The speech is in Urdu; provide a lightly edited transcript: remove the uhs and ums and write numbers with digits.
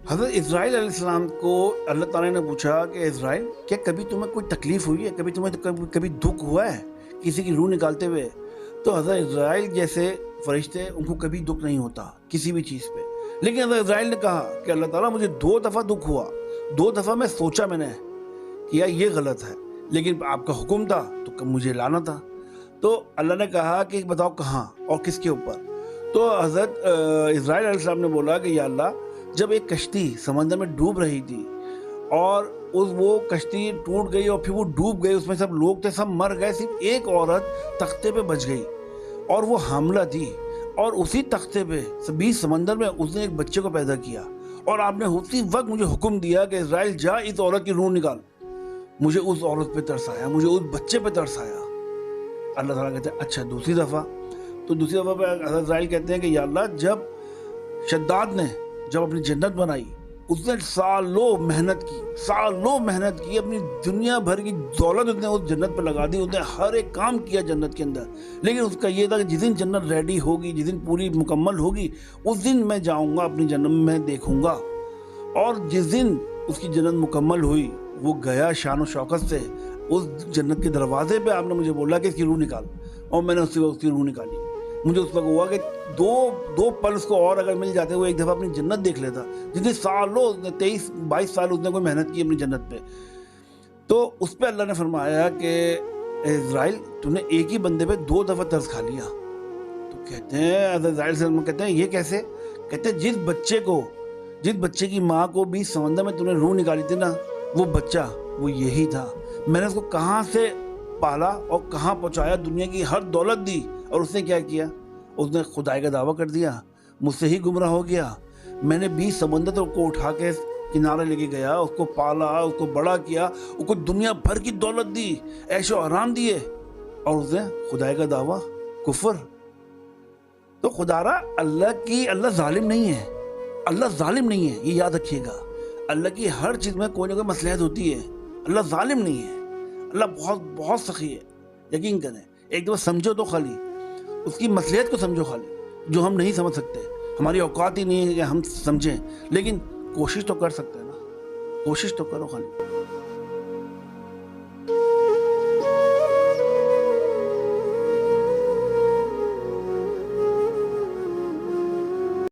حضرت اسرائیل علیہ السلام کو اللہ تعالیٰ نے پوچھا کہ اسرائیل کیا کبھی تمہیں کوئی تکلیف ہوئی ہے، کبھی تمہیں کبھی دکھ ہوا ہے کسی کی روح نکالتے ہوئے؟ تو حضرت اسرائیل جیسے فرشتے ان کو کبھی دکھ نہیں ہوتا کسی بھی چیز پہ، لیکن حضرت اسرائیل نے کہا کہ اللہ تعالیٰ مجھے 2 دفعہ دکھ ہوا، 2 دفعہ میں سوچا میں نے کہ یار یہ غلط ہے، لیکن آپ کا حکم تھا تو مجھے لانا تھا۔ تو اللہ نے کہا کہ بتاؤ کہاں اور کس کے اوپر؟ تو حضرت اسرائیل علیہ السلام نے بولا کہ یا اللہ، جب ایک کشتی سمندر میں ڈوب رہی تھی اور وہ کشتی ٹوٹ گئی اور پھر وہ ڈوب گئی، اس میں سب لوگ تھے، سب مر گئے، صرف ایک عورت تختے پہ بچ گئی اور وہ حاملہ تھی، اور اسی تختے پہ بیچ سمندر میں اس نے ایک بچے کو پیدا کیا، اور آپ نے اسی وقت مجھے حکم دیا کہ اسرائیل جا اس عورت کی روح نکال۔ مجھے اس عورت پہ ترس آیا، مجھے اس بچے پہ ترس آیا۔ اللہ تعالیٰ کہتے ہیں اچھا دوسری دفعہ؟ تو دوسری دفعہ پہ حضرت اسرائیل کہتے ہیں کہ یا اللہ، جب شداد نے جب اپنی جنت بنائی، اس نے سالوں محنت کی، اپنی دنیا بھر کی دولت اس نے اس جنت پہ لگا دی، اس نے ہر ایک کام کیا جنت کے اندر، لیکن اس کا یہ تھا کہ جس دن جنت ریڈی ہوگی، جس دن پوری مکمل ہوگی، اس دن میں جاؤں گا اپنی جنت میں دیکھوں گا۔ اور جس دن اس کی جنت مکمل ہوئی، وہ گیا شان و شوکت سے اس جنت کے دروازے پہ، آپ نے مجھے بولا کہ اس کی روح نکال، اور میں نے اس کی روح نکالی۔ مجھے اس وقت ہوا کہ دو پل اس کو اور اگر مل جاتے، وہ ایک دفعہ اپنی جنت دیکھ لیتا، جتنے سالوں 23-22 سال اس نے کوئی محنت کی اپنی جنت پہ۔ تو اس پہ اللہ نے فرمایا کہ اسرائیل، تو نے ایک ہی بندے پہ 2 دفعہ ترس کھا لیا۔ تو کہتے ہیں حضرت اسرائیل کہتے ہیں یہ کیسے؟ کہتے ہیں جس بچے کی ماں کو بھی سمندر میں تم نے روح نکالی تھی نا، وہ بچہ وہ یہی تھا۔ میں نے اس کو کہاں سے پالا اور کہاں پہنچایا، دنیا کی ہر دولت دی، اور اس نے کیا کیا؟ اس نے خدائی کا دعویٰ کر دیا، مجھ سے ہی گمراہ ہو گیا۔ میں نے 20 سمندر کو اٹھا کے کنارے لے کے گیا، اس کو پالا، اس کو بڑا کیا، اس کو دنیا بھر کی دولت دی، عیش و آرام دیے، اور اس نے خدائی کا دعویٰ، کفر۔ تو خدا را اللہ ظالم نہیں ہے، یہ یاد رکھیے گا۔ اللہ کی ہر چیز میں کوئی نہ کوئی مصلحت ہوتی ہے، اللہ ظالم نہیں ہے، اللہ بہت بہت سخی ہے، یقین کریں۔ ایک دفعہ سمجھو تو خالی اس کی مصلحت کو سمجھو، خالی جو ہم نہیں سمجھ سکتے، ہماری اوقات ہی نہیں ہے کہ ہم سمجھیں، لیکن کوشش تو کر سکتے ہیں نا، کوشش تو کرو خالی۔